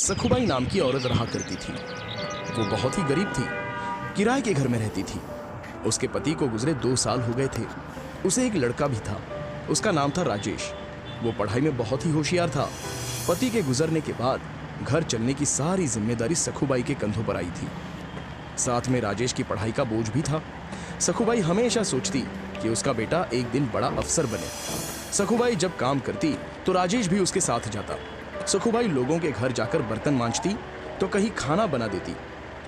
सखुबाई नाम की औरत रहा करती थी। वो बहुत ही गरीब थी, किराए के घर में रहती थी। उसके पति को गुजरे 2 साल हो गए थे। उसे एक लड़का भी था, उसका नाम था राजेश। वो पढ़ाई में बहुत ही होशियार था। पति के गुजरने के बाद घर चलने की सारी जिम्मेदारी सखुबाई के कंधों पर आई थी। साथ में राजेश की पढ़ाई का बोझ भी था। सखुबाई हमेशा सोचती कि उसका बेटा एक दिन बड़ा अफसर बने। सखुबाई जब काम करती तो राजेश भी उसके साथ जाता। सखुबाई लोगों के घर जाकर बर्तन मांजती तो कहीं खाना बना देती,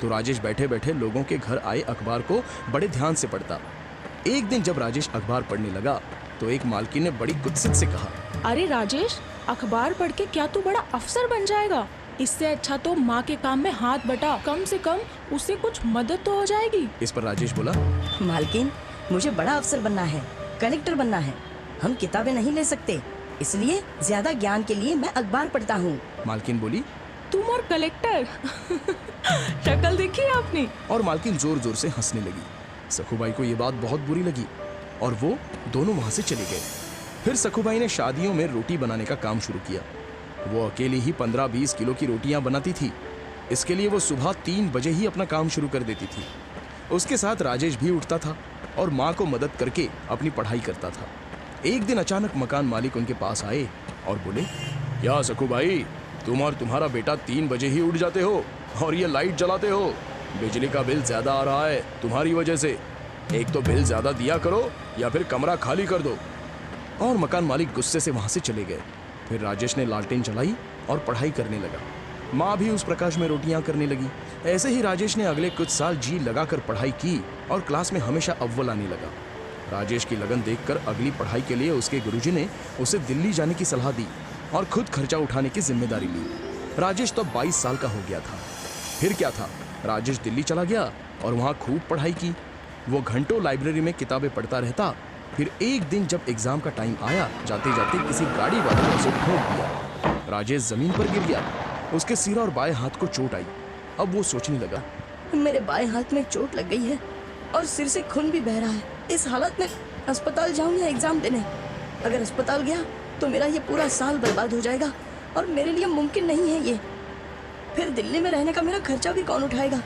तो राजेश बैठे बैठे लोगों के घर आए अखबार को बड़े ध्यान से पढ़ता। एक दिन जब राजेश अखबार पढ़ने लगा तो एक मालकिन ने बड़ी कुत्सित से कहा, अरे राजेश, अखबार पढ़ के क्या तू बड़ा अफसर बन जाएगा? इससे अच्छा तो माँ के काम में हाथ बटा, कम से कम उससे कुछ मदद तो हो जाएगी। इस पर राजेश बोला, मालकिन, मुझे बड़ा अफसर बनना है, कलेक्टर बनना है। हम किताबें नहीं ले सकते, इसलिए ज्यादा ज्ञान के लिए मैं अखबार पढ़ता हूँ। मालकिन बोली, तुम और कलेक्टर शक्ल देखी आपने? और मालकिन जोर जोर से हंसने लगी। सखुबाई को ये बात बहुत बुरी लगी और वो दोनों वहां से चले गए। फिर सखुबाई ने शादियों में रोटी बनाने का काम शुरू किया। वो अकेली ही 15-20 किलो की रोटियां बनाती थी। इसके लिए वो सुबह 3 बजे ही अपना काम शुरू कर देती थी। उसके साथ राजेश भी उठता था और माँ को मदद करके अपनी पढ़ाई करता था। एक दिन अचानक मकान मालिक उनके पास आए और बोले, क्या सखुबाई, तुम और तुम्हारा बेटा 3 बजे ही उठ जाते हो और ये लाइट जलाते हो? बिजली का बिल ज्यादा आ रहा है तुम्हारी वजह से। एक तो बिल ज्यादा दिया करो या फिर कमरा खाली कर दो। और मकान मालिक गुस्से से वहां से चले गए। फिर राजेश ने लालटेन जलाई और पढ़ाई करने लगा। माँ भी उस प्रकाश में रोटियां करने लगी। ऐसे ही राजेश ने अगले कुछ साल जी लगाकर पढ़ाई की और क्लास में हमेशा अव्वल आने लगा। राजेश की लगन देखकर अगली पढ़ाई के लिए उसके गुरुजी ने उसे दिल्ली जाने की सलाह दी और खुद खर्चा उठाने की जिम्मेदारी ली। राजेश तो 22 साल का हो गया था। फिर क्या था, राजेश दिल्ली चला गया और वहाँ खूब पढ़ाई की। वो घंटों लाइब्रेरी में किताबें पढ़ता रहता। फिर एक दिन जब एग्जाम का टाइम आया, जाते जाते किसी गाड़ी वाले ने उसे ठोक दिया। राजेश जमीन पर गिर गया। उसके सिर और बाएं हाथ को चोट आई। अब वो सोचने लगा, मेरे बाएं हाथ में चोट लग गई है और सिर से खून भी बह रहा है। इस हालत में अस्पताल जाऊं या एग्जाम देने? अगर अस्पताल गया तो मेरा ये पूरा साल बर्बाद हो जाएगा और मेरे लिए मुमकिन नहीं है ये। फिर दिल्ली में रहने का मेरा खर्चा भी कौन उठाएगा?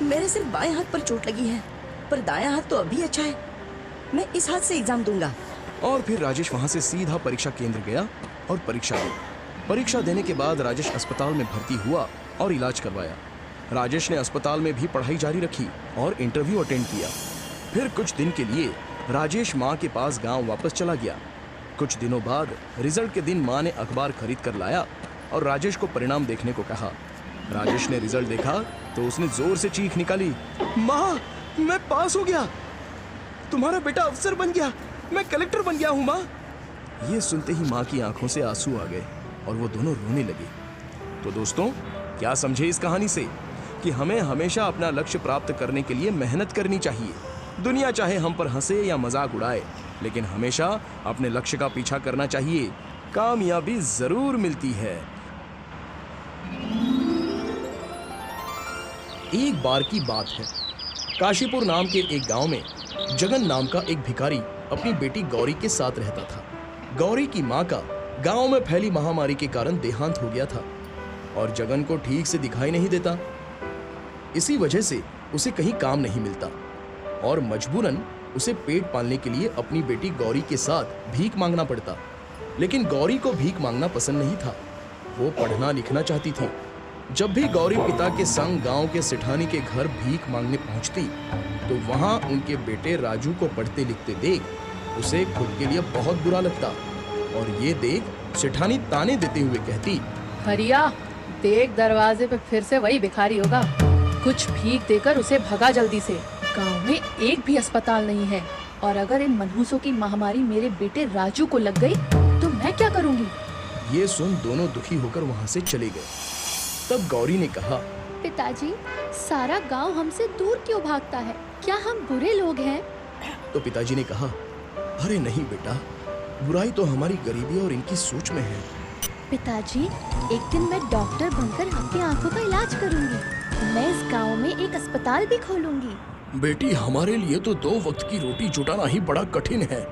मेरे सिर्फ बाएं हाथ पर चोट लगी है, पर दायां हाथ तो अभी अच्छा है। मैं इस हाथ से एग्जाम दूंगा। और फिर राजेश वहां से सीधा परीक्षा केंद्र गया और परीक्षा दी। परीक्षा देने के बाद राजेश अस्पताल में भर्ती हुआ और इलाज करवाया। राजेश ने अस्पताल में भी पढ़ाई जारी रखी और इंटरव्यू अटेंड किया। फिर कुछ दिन के लिए राजेश माँ के पास गांव वापस चला गया। कुछ दिनों बाद रिजल्ट के दिन माँ ने अखबार खरीद कर लाया और राजेश को परिणाम देखने को कहा। राजेश ने रिजल्ट देखा तो उसने जोर से चीख निकाली, माँ, मैं पास हो गया, तुम्हारा बेटा अफसर बन गया, मैं कलेक्टर बन गया हूँ माँ। ये सुनते ही माँ की आंखों से आंसू आ गए और वो दोनों रोने लगे। तो दोस्तों, क्या समझे इस कहानी से कि हमें हमेशा अपना लक्ष्य प्राप्त करने के लिए मेहनत करनी चाहिए। दुनिया चाहे हम पर हंसे या मजाक उड़ाए, लेकिन हमेशा अपने लक्ष्य का पीछा करना चाहिए। कामयाबी जरूर मिलती है। एक बार की बात है, काशीपुर नाम के एक गांव में जगन नाम का एक भिखारी अपनी बेटी गौरी के साथ रहता था। गौरी की मां का गांव में फैली महामारी के कारण देहांत हो गया था और जगन को ठीक से दिखाई नहीं देता। इसी वजह से उसे कहीं काम नहीं मिलता और मजबूरन उसे पेट पालने के लिए अपनी बेटी गौरी के साथ भीख मांगना पड़ता। लेकिन गौरी को भीख मांगना पसंद नहीं था। वो पढ़ना लिखना चाहती थी। जब भी गौरी पिता के संग गांव के सेठानी के घर भीख मांगने पहुंचती तो वहां उनके बेटे राजू को पढ़ते लिखते देख उसे खुद के लिए बहुत बुरा लगता और ये देख सेठानी ताने देते हुए कहती, हरिया, देख दरवाजे पे फिर से वही भिखारी होगा। कुछ भीख देकर उसे भगा जल्दी से। गांव में एक भी अस्पताल नहीं है और अगर इन मनहूसों की महामारी मेरे बेटे राजू को लग गई तो मैं क्या करूंगी? ये सुन दोनों दुखी होकर वहां से चले गए। तब गौरी ने कहा, पिताजी, सारा गांव हमसे दूर क्यों भागता है? क्या हम बुरे लोग हैं? तो पिताजी ने कहा, अरे नहीं बेटा, बुराई तो हमारी गरीबी और इनकी सोच में है। पिताजी, एक दिन मैं डॉक्टर बनकर आपकी आंखों का इलाज करूंगी। मैं इस गांव में एक अस्पताल भी खोलूंगी। बेटी, हमारे लिए तो 2 वक्त की रोटी जुटाना ही बड़ा कठिन है।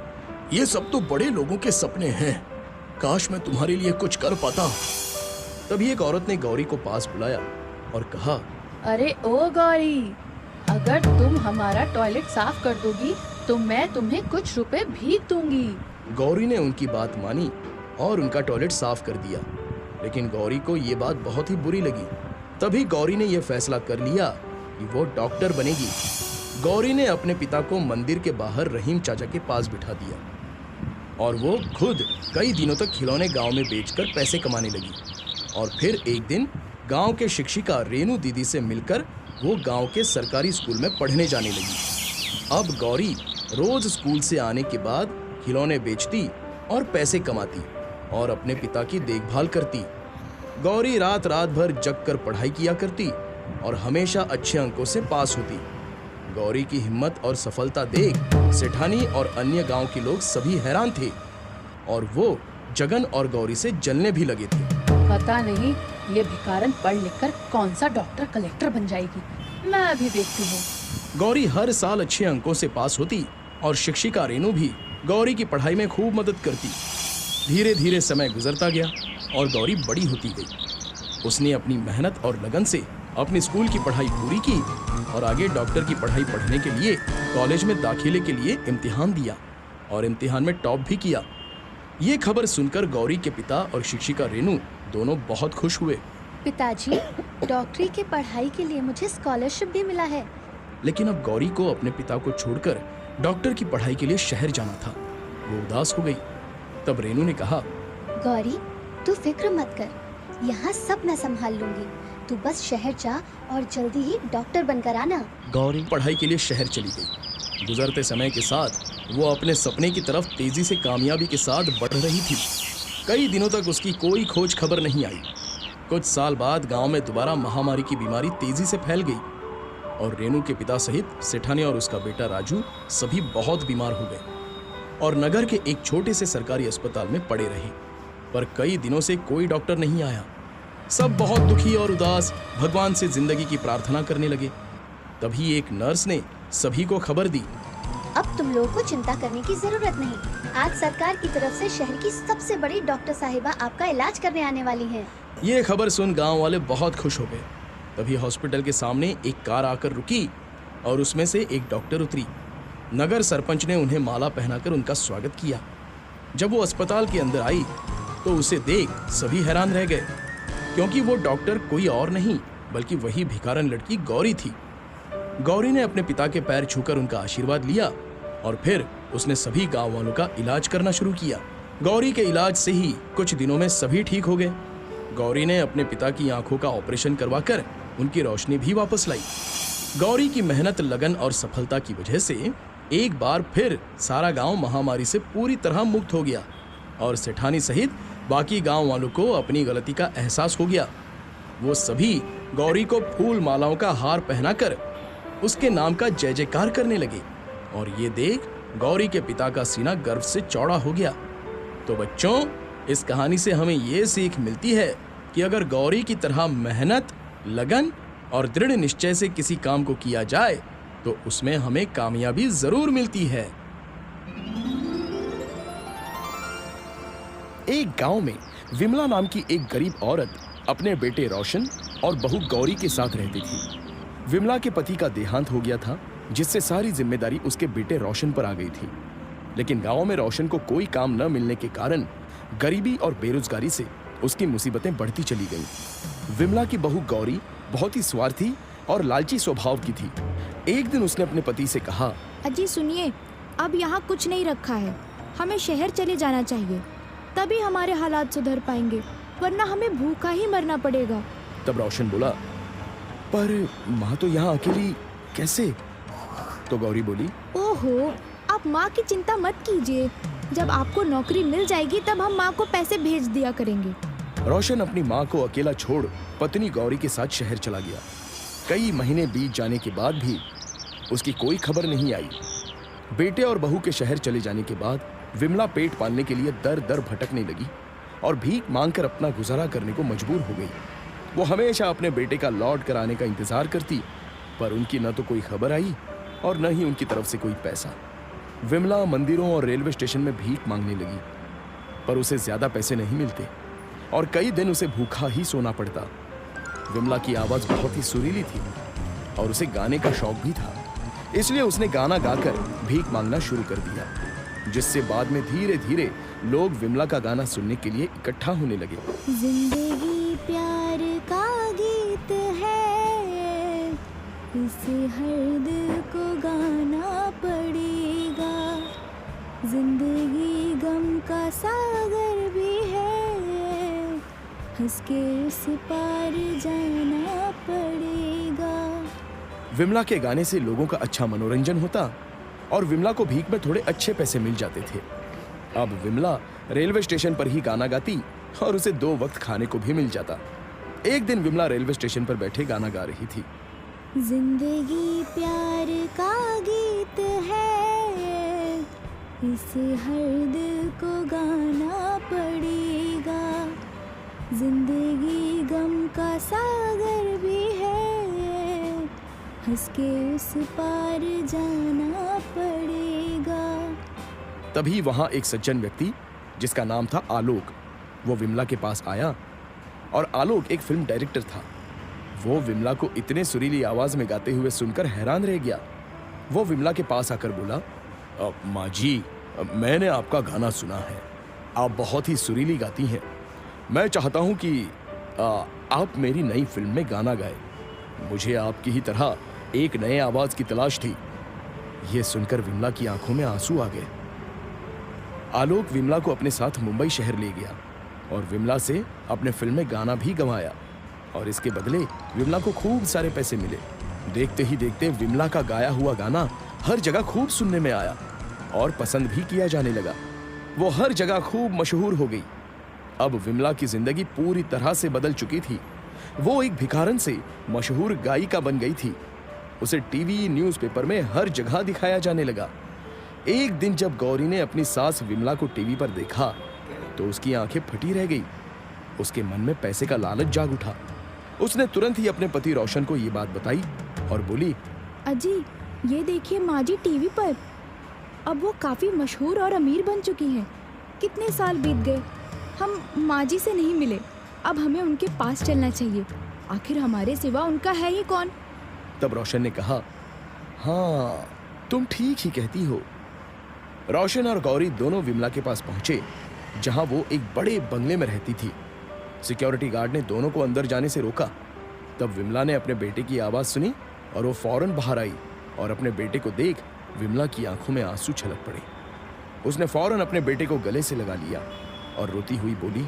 ये सब तो बड़े लोगों के सपने हैं। काश मैं तुम्हारे लिए कुछ कर पाता। तभी एक औरत ने गौरी को पास बुलाया और कहा, अरे ओ गौरी, अगर तुम हमारा टॉयलेट साफ कर दोगी तो मैं तुम्हें कुछ रुपए भीख दूंगी। गौरी ने उनकी बात मानी और उनका टॉयलेट साफ कर दिया। लेकिन गौरी को ये बात बहुत ही बुरी लगी। तभी गौरी ने यह फैसला कर लिया कि वो डॉक्टर बनेगी। गौरी ने अपने पिता को मंदिर के बाहर रहीम चाचा के पास बिठा दिया और वो खुद कई दिनों तक खिलौने गांव में बेचकर पैसे कमाने लगी। और फिर एक दिन गांव के शिक्षिका रेनू दीदी से मिलकर वो गांव के सरकारी स्कूल में पढ़ने जाने लगी। अब गौरी रोज स्कूल से आने के बाद खिलौने बेचती और पैसे कमाती और अपने पिता की देखभाल करती। गौरी रात रात भर जग कर पढ़ाई किया करती और हमेशा अच्छे अंकों से पास होती। गौरी की हिम्मत और सफलता देख सेठानी और अन्य गांव के लोग सभी हैरान थे और वो जगन और गौरी से जलने भी लगे थे। पता नहीं ये भिखारन पढ़ लिख कर कौन सा डॉक्टर कलेक्टर बन जाएगी, मैं अभी देखती हूँ। गौरी हर साल अच्छे अंकों से पास होती और शिक्षिका रेनू भी गौरी की पढ़ाई में खूब मदद करती। धीरे धीरे समय गुजरता गया और गौरी बड़ी होती गई। उसने अपनी मेहनत और लगन से अपनी स्कूल की पढ़ाई पूरी की और आगे डॉक्टर की पढ़ाई पढ़ने के लिए कॉलेज में दाखिले के लिए इम्तिहान दिया और इम्तिहान में टॉप भी किया। ये खबर सुनकर गौरी के पिता और शिक्षिका रेनू दोनों बहुत खुश हुए। पिताजी, डॉक्टरी के पढ़ाई के लिए मुझे स्कॉलरशिप भी मिला है। लेकिन अब गौरी को अपने पिता को छोड़कर डॉक्टर की पढ़ाई के लिए शहर जाना था। वो उदास हो गई। तब रेनू ने कहा, गौरी, तू फिक्र मत कर, यहाँ सब मैं संभाल लूंगी। तू बस शहर जा और जल्दी ही डॉक्टर बनकर आना। गौरी पढ़ाई के लिए शहर चली गई। गुजरते समय के साथ वो अपने सपने की तरफ तेजी से कामयाबी के साथ बढ़ रही थी। कई दिनों तक उसकी कोई खोज खबर नहीं आई। कुछ साल बाद गांव में दोबारा महामारी की बीमारी तेजी से फैल गई और रेनू के पिता सहित सेठानी और उसका बेटा राजू सभी बहुत बीमार हो गए और नगर के एक छोटे से सरकारी अस्पताल में पड़े रहे। पर कई दिनों से कोई डॉक्टर नहीं आया। सब बहुत दुखी और उदास भगवान से जिंदगी की प्रार्थना करने लगे। तभी एक नर्स ने सभी को खबर दी, अब तुम लोगों को चिंता करने की जरूरत नहीं। आज सरकार की तरफ से शहर की सबसे बड़ी डॉक्टर साहिबा आपका इलाज करने आने वाली हैं। ये खबर सुन गांव वाले बहुत खुश हो गए। तभी हॉस्पिटल के सामने एक कार आकर रुकी और उसमें से एक डॉक्टर उतरी। नगर सरपंच ने उन्हें माला पहनाकर उनका स्वागत किया। जब वो अस्पताल के अंदर आई तो उसे देख सभी हैरान रह गए, क्योंकि वो डॉक्टर कोई और नहीं बल्कि वही भिखारन लड़की गौरी थी। गौरी ने अपने पिता के पैर छूकर उनका आशीर्वाद लिया और फिर उसने सभी गांव वालों का इलाज करना शुरू किया। गौरी के इलाज से ही कुछ दिनों में सभी ठीक हो गए। गौरी ने अपने पिता की आंखों का ऑपरेशन करवाकर उनकी रोशनी भी वापस लाई। गौरी की मेहनत, लगन और सफलता की वजह से एक बार फिर सारा गांव महामारी से पूरी तरह मुक्त हो गया और सेठानी सहित बाकी गांव वालों को अपनी गलती का एहसास हो गया। वो सभी गौरी को फूल मालाओं का हार पहनाकर उसके नाम का जय जयकार करने लगे और ये देख गौरी के पिता का सीना गर्व से चौड़ा हो गया। तो बच्चों, इस कहानी से हमें ये सीख मिलती है कि अगर गौरी की तरह मेहनत, लगन और दृढ़ निश्चय से किसी काम को किया जाए तो उसमें हमें कामयाबी जरूर मिलती है। एक गांव में विमला नाम की एक गरीब औरत अपने बेटे रोशन और बहू गौरी के साथ रहती थी। विमला के पति का देहांत हो गया था, जिससे सारी जिम्मेदारी उसके बेटे रोशन पर आ गई थी। लेकिन गांव में रोशन को कोई काम न मिलने के कारण गरीबी और बेरोजगारी से उसकी मुसीबतें बढ़ती चली गईं। विमला की बहू गौरी बहुत ही स्वार्थी और लालची स्वभाव की थी। एक दिन उसने अपने पति से कहा, अजी सुनिए, अब यहाँ कुछ नहीं रखा है, हमें शहर चले जाना चाहिए, तभी हमारे हालात सुधर पाएंगे, वरना हमें भूखा ही मरना पड़ेगा। तब रोशन बोला, पर माँ तो यहाँ अकेली कैसे? तो गौरी बोली, ओहो, आप माँ की चिंता मत कीजिए, जब आपको नौकरी मिल जाएगी तब हम माँ को पैसे भेज दिया करेंगे। रोशन अपनी माँ को अकेला छोड़ पत्नी गौरी के साथ शहर चला गया। कई महीने बीत जाने के बाद भी उसकी कोई खबर नहीं आई। बेटे और बहू के शहर चले जाने के बाद विमला पेट पालने के लिए दर दर भटकने लगी और भीख मांगकर अपना गुजारा करने को मजबूर हो गई। वो हमेशा अपने बेटे का लौट कर आने का इंतजार करती, पर उनकी न तो कोई खबर आई और न ही उनकी तरफ से कोई पैसा। विमला मंदिरों और रेलवे स्टेशन में भीख मांगने लगी, पर उसे ज्यादा पैसे नहीं मिलते। और कई दिन उसे भूखा ही सोना पड़ता। विमला की आवाज बहुत ही सुरीली थी और उसे गाने का शौक भी था, इसलिए उसने गाना गाकर भीख मांगना शुरू कर दिया, जिससे बाद में धीरे धीरे लोग विमला का गाना सुनने के लिए इकट्ठा होने लगे। जिंदगी प्यार का गीत है, इसे हर दिल को गाना पड़ेगा। जिंदगी गम का सागर भी है, हंस के उस पार जाना पड़ेगा। विमला के गाने से लोगों का अच्छा मनोरंजन होता और विमला को भीख में थोड़े अच्छे पैसे मिल जाते थे। अब विमला रेलवे स्टेशन पर ही गाना गाती और उसे 2 वक्त खाने को भी मिल जाता। एक दिन विमला रेलवे स्टेशन पर बैठे गाना गा रही थी। जिंदगी प्यार का गीत है, इसे हर दिल को गाना पड़ेगा। जिंदगी गम का सागर भी है, हंस के उस पार जाना पड़ेगा। तभी वहां एक सज्जन व्यक्ति जिसका नाम था आलोक, वो विमला के पास आया। और आलोक एक फिल्म डायरेक्टर था। वो विमला को इतने सुरीली आवाज में गाते हुए सुनकर हैरान रह गया। वो विमला के पास आकर बोला, माँ जी, मैंने आपका गाना सुना है, आप बहुत ही सुरीली गाती हैं। मैं चाहता हूं कि आप मेरी नई फिल्म में गाना गाए। मुझे आपकी ही तरह एक नए आवाज की तलाश थी। यह सुनकर विमला की आंखों में आंसू आ गए। आलोक विमला को अपने साथ मुंबई शहर ले गया और विमला से अपने फिल्म में गाना भी गवाया और इसके बदले विमला को खूब सारे पैसे मिले। देखते ही देखते विमला का गाया हुआ गाना हर जगह खूब सुनने में आया और पसंद भी किया जाने लगा। वो हर जगह खूब मशहूर हो गई। अब विमला की जिंदगी पूरी तरह से बदल चुकी थी। वो एक भिखारन से मशहूर गायिका बन गई थी। उसे टीवी, न्यूज़पेपर में हर जगह दिखाया जाने लगा। एक दिन जब गौरी ने अपनी सास विमला को टीवी पर देखा तो उसकी आंखें फटी रह गई। उसके मन में पैसे का लालच जाग उठा। उसने तुरंत ही अपने पति रोशन को ये बात बताई और बोली, अजी, ये देखिए माँ जी टीवी पर। अब वो काफी मशहूर और अमीर बन चुकी हैं। कितने साल बीत गए, हम माँ जी से नहीं मिले। अब हमें उनके पास चलना चाहिए। आखिर हमारे सिवा उनका है ही कौन। तब रोशन ने कहा, हाँ, तुम ठीक ही कहती हो। रोशन और गौरी दोनों विमला के पास पहुंचे, जहां वो एक बड़े बंगले में रहती थी। सिक्योरिटी गार्ड ने दोनों को अंदर जाने से रोका। तब विमला ने अपने बेटे की आवाज सुनी और वो फौरन बाहर आई और अपने बेटे को देख विमला की आंखों में आंसू छलक पड़े। उसने फौरन अपने बेटे को गले से लगा लिया और रोती हुई बोली,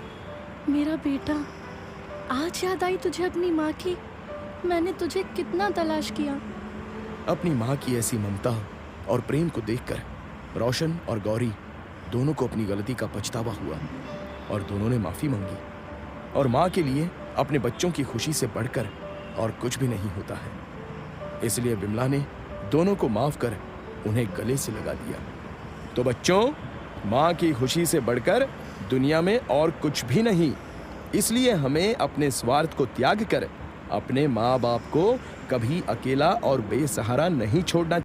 मेरा बेटा, आज याद आई तुझे अपनी माँ की? मैंने तुझे कितना तलाश किया। अपनी माँ की ऐसी ममता और प्रेम को देखकर रोशन और गौरी दोनों को अपनी गलती का पछतावा हुआ और दोनों ने माफी मांगी। और माँ के लिए अपने बच्चों की खुशी से बढ़कर और कुछ भी नहीं होता है। इसलिए विमला ने दोनों को माफ कर उन्हें गले से लगा लिया। तो बच्चों, माँ की खुशी से बढ़कर दुनिया में और कुछ भी नहीं। इसलिए हमें अपने स्वार्थ को त्याग कर अपने माँ बाप को कभी अकेला और बेसहारा नहीं छोड़ना।